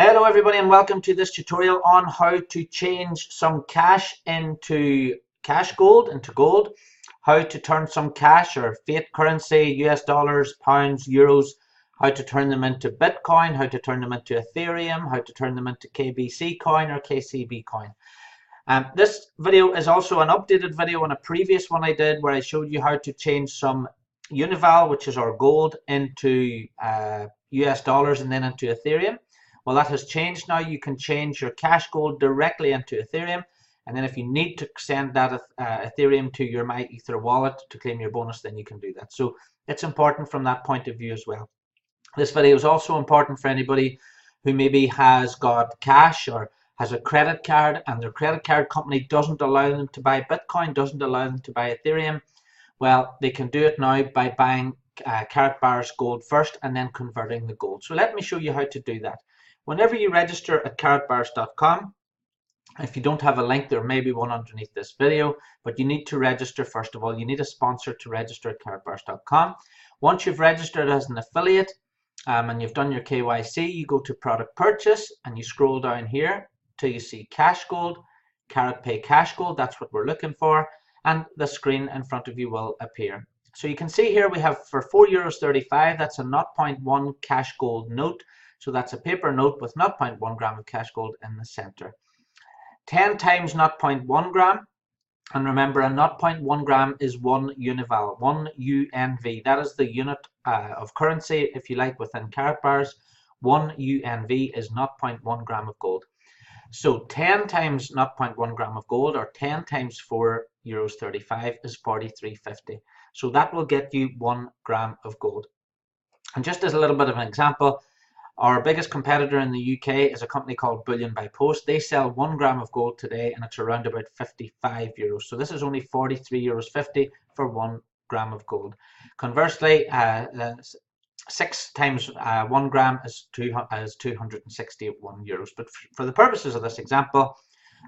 Hello everybody and welcome to this tutorial on how to change some cash into cash gold, into gold, how to turn some cash or fiat currency, US dollars, pounds, euros, how to turn them into Bitcoin, how to turn them into Ethereum, how to turn them into KBC coin or KCB coin. This video is also an updated video on a previous one I did where I showed you how to change some Unival, which is our gold, into US dollars and then into Ethereum. Well, that has changed now. You can change your cash gold directly into Ethereum, and then if you need to send that Ethereum to your MyEther wallet to claim your bonus, then you can do that. So it's important from that point of view as well. This video is also important for anybody who maybe has got cash or has a credit card and their credit card company doesn't allow them to buy Bitcoin, doesn't allow them to buy Ethereum. Well, they can do it now by buying Karatbars gold first and then converting the gold. So let me show you how to do that. Whenever you register at Karatbars.com, if you don't have a link, there may be one underneath this video, but you need to register first of all. You need a sponsor to register at Karatbars.com. Once you've registered as an affiliate and you've done your KYC, you go to product purchase and you scroll down here till you see cash gold, Karat Pay cash gold. That's what we're looking for, and the screen in front of you will appear. So you can see here we have for €4.35, that's a 0.1 cash gold note. So that's a paper note with 0.1 gram of cash gold in the center. 10 times 0.1 gram. And remember, a 0.1 gram is 1 Unival, 1 UNV. That is the unit of currency, if you like, within Karatbars. 1 UNV is 0.1 gram of gold. So 10 times 0.1 gram of gold, or 10 times €4.35 is 43.50. So that will get you 1 gram of gold. And just as a little bit of an example, our biggest competitor in the UK is a company called Bullion by Post. They sell 1 gram of gold today and it's around about €55. So this is only €43.50 for 1 gram of gold. Conversely, 6 times 1 gram is €261. But for the purposes of this example,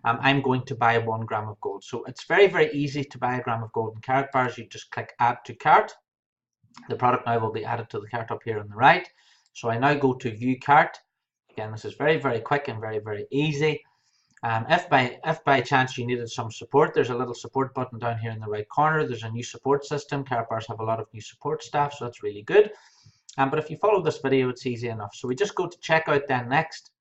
I'm going to buy 1 gram of gold. So it's very, very easy to buy a gram of gold in Karatbars. You just click Add to Cart. The product now will be added to the cart up here on the right. So I now go to View Cart. Again, this is very, very quick and very, very easy. If by chance you needed some support, there's a little support button down here in the right corner. There's a new support system. Karatbars have a lot of new support staff, so that's really good. But if you follow this video, it's easy enough. So we just go to checkout then next.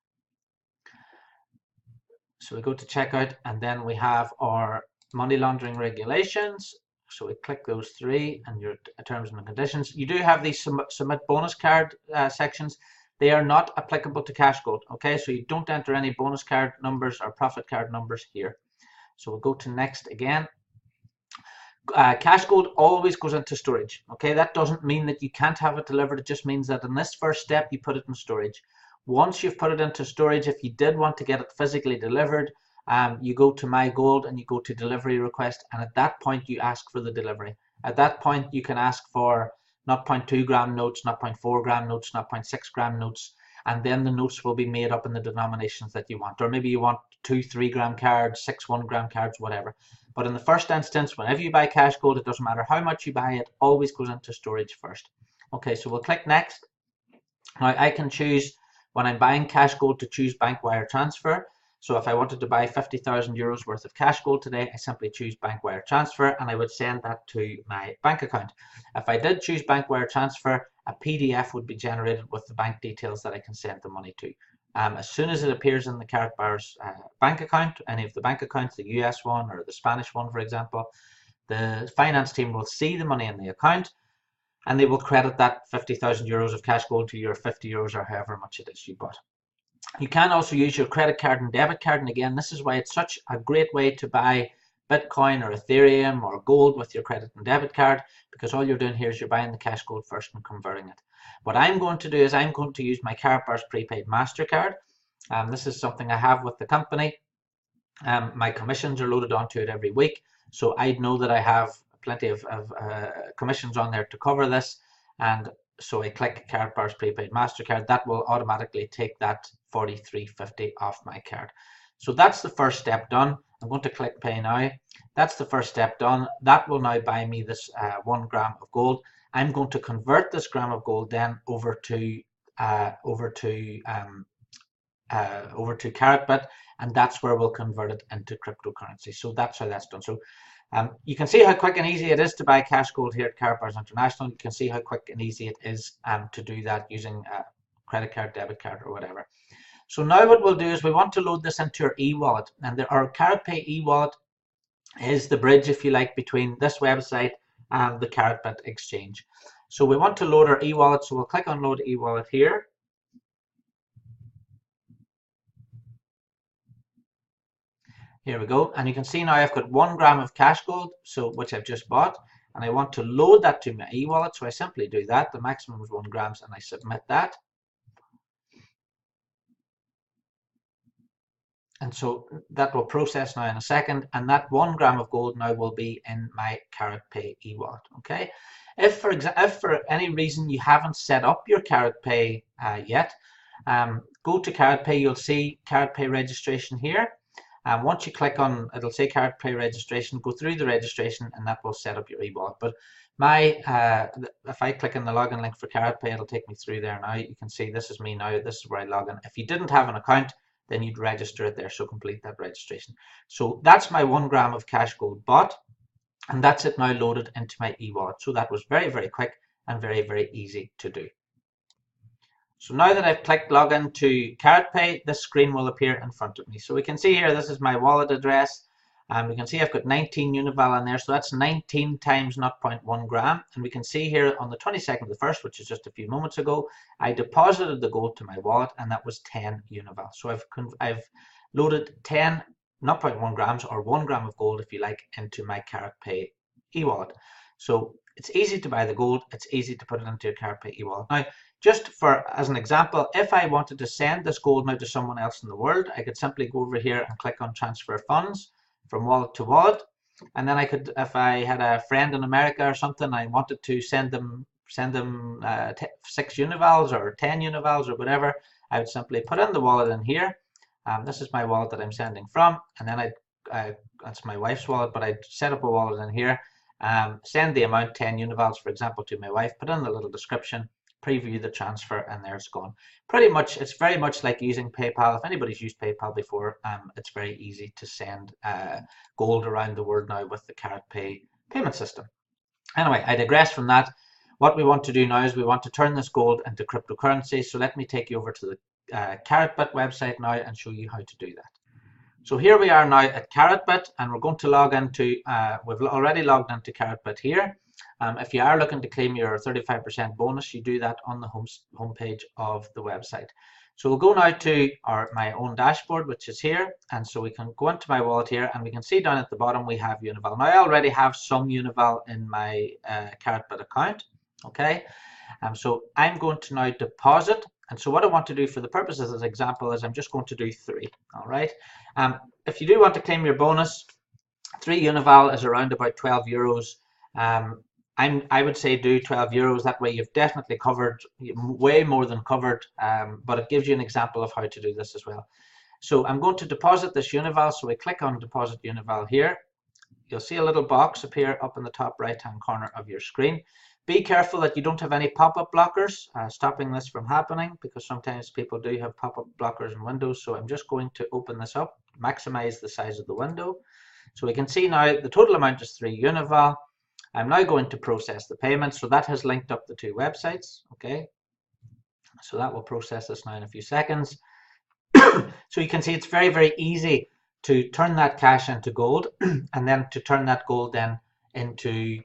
So we go to checkout and then we have our money laundering regulations. So we click those three and your terms and conditions. You do have these submit bonus card sections. They are not applicable to cash gold. Okay, so you don't enter any bonus card numbers or profit card numbers here. So we'll go to next again. Cash gold always goes into storage. Okay, that doesn't mean that you can't have it delivered. It just means that in this first step, you put it in storage. Once you've put it into storage, if you did want to get it physically delivered, you go to My Gold and you go to delivery request, and at that point you ask for the delivery. At that point you can ask for 0.2 gram notes, 0.4 gram notes, 0.6 gram notes, and then the notes will be made up in the denominations that you want. Or maybe you want 2 3-gram cards, 6 1-gram cards, whatever. But in the first instance, whenever you buy cash gold, it doesn't matter how much you buy, it always goes into storage first. Okay, so we'll click next. Now I can choose, when I'm buying cash gold, to choose bank wire transfer. So if I wanted to buy €50,000 worth of cash gold today, I simply choose bank wire transfer and I would send that to my bank account. If I did choose bank wire transfer, a PDF would be generated with the bank details that I can send the money to. As soon as it appears in the Karatbars bank account, any of the bank accounts, the US one or the Spanish one, for example, the finance team will see the money in the account and they will credit that €50,000 of cash gold to your €50 or however much it is you bought. You can also use your credit card and debit card, and again, this is why it's such a great way to buy Bitcoin or Ethereum or gold with your credit and debit card, because all you're doing here is you're buying the cash gold first and converting it. What I'm going to do is I'm going to use my Karatbars prepaid MasterCard. This is something I have with the company. My commissions are loaded onto it every week, so I know that I have plenty of commissions on there to cover this, and so I click Karatbars prepaid MasterCard. That will automatically take that $43.50 off my card. So that's the first step done. I'm going to click Pay Now. That's the first step done. That will now buy me this 1 gram of gold. I'm going to convert this gram of gold then over to over to Karatbars, and that's where we'll convert it into cryptocurrency. So that's how that's done. So you can see how quick and easy it is to buy cash gold here at Karatbars International. You can see how quick and easy it is to do that using a credit card, debit card, or whatever. So now what we'll do is we want to load this into our e-wallet, and our Karatpay e-wallet is the bridge, if you like, between this website and the Karatbars exchange. So we want to load our e-wallet, so we'll click on load e-wallet here. Here we go, and you can see now I've got 1 gram of cash gold, so which I've just bought, and I want to load that to my e-wallet, so I simply do that. The maximum is 1 grams, and I submit that. And so that will process now in a second, and that 1 gram of gold now will be in my Karatpay e-wallet. Okay. If for any reason you haven't set up your Karatpay yet, go to Karatpay. You'll see Karatpay registration here. And once you click on, it'll say Karatpay registration. Go through the registration, and that will set up your e-wallet. But if I click on the login link for Karatpay, it'll take me through there now. You can see this is me now. This is where I log in. If you didn't have an account, then you'd register it there, so complete that registration. So that's my 1 gram of cash gold bought, and that's it now loaded into my e-wallet. So that was very, very quick and very, very easy to do. So now that I've clicked login to Karatpay, this screen will appear in front of me. So we can see here, this is my wallet address. We can see I've got 19 Unival in there, so that's 19 times 0.1 gram. And we can see here on the 22nd of the 1st, which is just a few moments ago, I deposited the gold to my wallet, and that was 10 Unival. So I've loaded 10 0.1 grams, or 1 gram of gold, if you like, into my Karatpay e-wallet. So it's easy to buy the gold, it's easy to put it into your Karatpay e-wallet. Now, just as an example, if I wanted to send this gold now to someone else in the world, I could simply go over here and click on transfer funds from wallet to wallet, and then I could, if I had a friend in America or something, I wanted to send them 6 Univals or 10 Univals or whatever, I would simply put in the wallet in here. This is my wallet that I'm sending from, and then that's my wife's wallet, but I'd set up a wallet in here, send the amount 10 Univals, for example, to my wife, put in a little description, preview the transfer, and there it's gone. Pretty much, it's very much like using PayPal. If anybody's used PayPal before, it's very easy to send gold around the world now with the Karatpay payment system. Anyway, I digress from that. What we want to do now is we want to turn this gold into cryptocurrency. So let me take you over to the Karatbars website now and show you how to do that. So here we are now at Karatbars, and we're going to log into, we've already logged into Karatbars here. If you are looking to claim your 35% bonus, you do that on the home page of the website. So we'll go now to my own dashboard, which is here, and so we can go into my wallet here, and we can see down at the bottom we have Unival. Now I already have some Unival in my Karatbars account, okay? So I'm going to now deposit, and so what I want to do for the purposes of this example is I'm just going to do 3, all right? If you do want to claim your bonus, 3 Unival is around about 12 euros. I would say do 12 euros. That way you've definitely covered, way more than covered, but it gives you an example of how to do this as well. So I'm going to deposit this Unival. So we click on deposit Unival here. You'll see a little box appear up in the top right hand corner of your screen. Be careful that you don't have any pop-up blockers stopping this from happening, because sometimes people do have pop-up blockers in Windows. So I'm just going to open this up, maximize the size of the window. So we can see now the total amount is 3 Unival. I'm now going to process the payment. So that has linked up the 2 websites. Okay. So that will process this now in a few seconds. So you can see it's very, very easy to turn that cash into gold, and then to turn that gold then into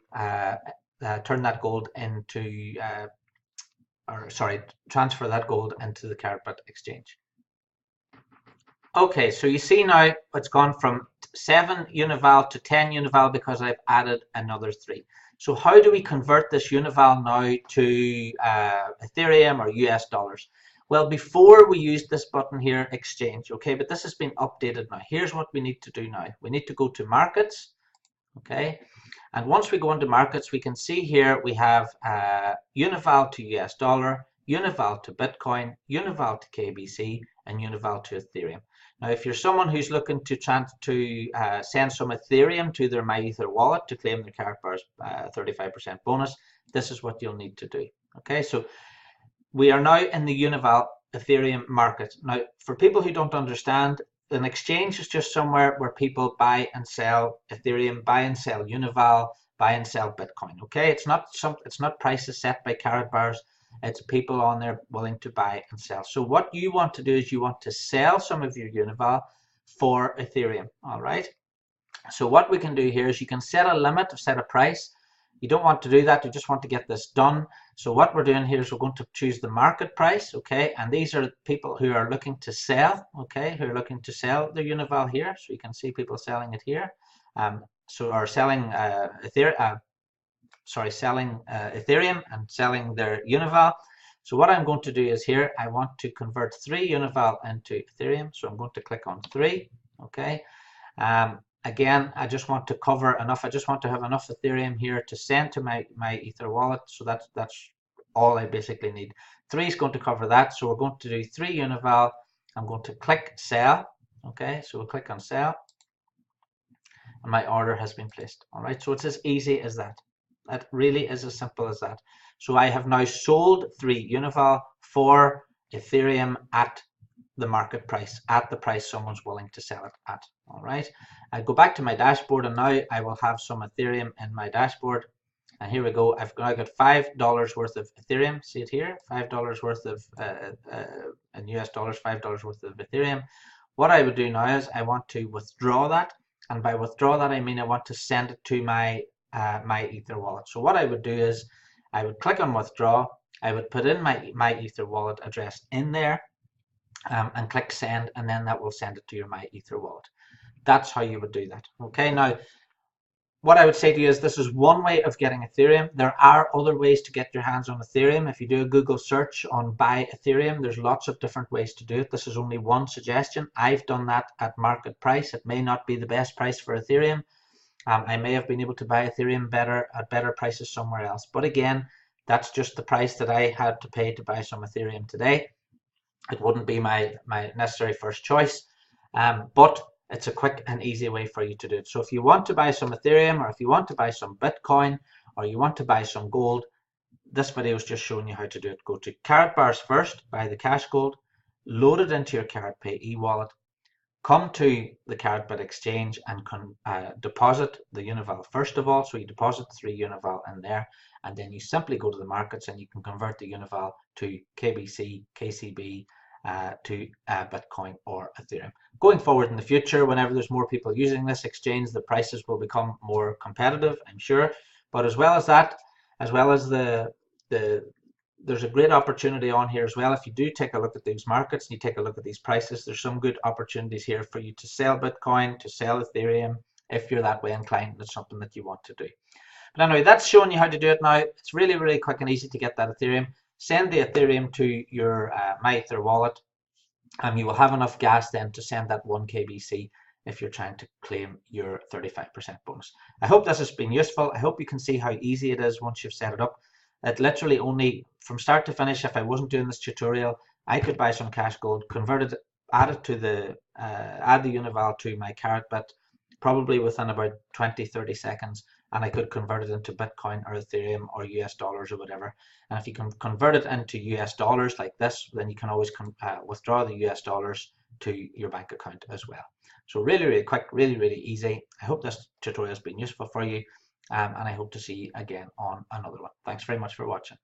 transfer that gold into the Karatbars exchange. Okay, so you see now it's gone from 7 Unival to 10 Unival because I've added another 3. So how do we convert this Unival now to Ethereum or US dollars? Well, before we used this button here, exchange, okay, but this has been updated now. Here's what we need to do now. We need to go to markets, okay, and once we go into markets, we can see here we have Unival to US dollar, Unival to Bitcoin, Unival to KBC, and Unival to Ethereum. Now, if you're someone who's looking to send some Ethereum to their MyEther wallet to claim the Karatbars 35% bonus, this is what you'll need to do. Okay, so we are now in the Unival Ethereum market. Now, for people who don't understand, an exchange is just somewhere where people buy and sell Ethereum, buy and sell Unival, buy and sell Bitcoin. Okay, it's not prices set by Karatbars. It's people on there willing to buy and sell. So what you want to do is you want to sell some of your Unival for Ethereum. All right. So what we can do here is you can set a limit or set a price. You don't want to do that. You just want to get this done. So what we're doing here is we're going to choose the market price, okay? And these are people who are looking to sell, okay? Who are looking to sell their Unival here. So you can see people selling it here. Or selling Ethereum and selling their Unival. So what I'm going to do is here, I want to convert 3 Unival into Ethereum. So I'm going to click on 3, okay? Again, I just want to cover enough. I just want to have enough Ethereum here to send to my Ether wallet. So that's all I basically need. 3 is going to cover that. So we're going to do 3 Unival. I'm going to click sell. Okay, so we'll click on sell. And my order has been placed. All right, so it's as easy as that. That really is as simple as that. So I have now sold 3 Unival for Ethereum at the market price, at the price someone's willing to sell it at. All right, I go back to my dashboard, and now I will have some Ethereum in my dashboard. And here we go. I've now got $5 worth of Ethereum. See it here, $5 worth of in US dollars, $5 worth of Ethereum. What I would do now is I want to withdraw that, and by withdraw that I mean I want to send it to my my Ether wallet. So what I would do is I would click on withdraw. I would put in my Ether wallet address in there. And click send, and then that will send it to your My Ether wallet. That's how you would do that. Okay, now what I would say to you is this is one way of getting Ethereum. There are other ways to get your hands on Ethereum. If you do a Google search on buy Ethereum, there's lots of different ways to do it. This is only one suggestion. I've done that at market price. It may not be the best price for Ethereum. I may have been able to buy Ethereum at better prices somewhere else. But again, that's just the price that I had to pay to buy some Ethereum today. It wouldn't be my necessary first choice, but it's a quick and easy way for you to do it. So if you want to buy some Ethereum, or if you want to buy some Bitcoin, or you want to buy some gold, this video is just showing you how to do it. Go to Karatbars first, buy the cash gold, load it into your KaratPay e-wallet, come to the Karatbit exchange and deposit the Unival first of all. So you deposit 3 Unival in there, and then you simply go to the markets and you can convert the Unival to KBC, KCB, to Bitcoin or Ethereum. Going forward in the future, whenever there's more people using this exchange, the prices will become more competitive, I'm sure. But as well as that, as well as there's a great opportunity on here as well. If you do take a look at these markets and you take a look at these prices, there's some good opportunities here for you to sell Bitcoin, to sell Ethereum, if you're that way inclined. That's something that you want to do. But anyway, that's showing you how to do it now. It's really, really quick and easy to get that Ethereum. Send the Ethereum to your My Ether wallet, and you will have enough gas then to send that 1 KBC if you're trying to claim your 35% bonus. I hope this has been useful. I hope you can see how easy it is once you've set it up. It literally only, from start to finish, if I wasn't doing this tutorial, I could buy some cash gold, convert it, add the Unival to my Karatbit, probably within about 20-30 seconds, and I could convert it into Bitcoin or Ethereum or US dollars or whatever. And if you can convert it into US dollars like this, then you can always withdraw the US dollars to your bank account as well. So really, really quick, really, really easy. I hope this tutorial has been useful for you, and I hope to see you again on another one. Thanks very much for watching.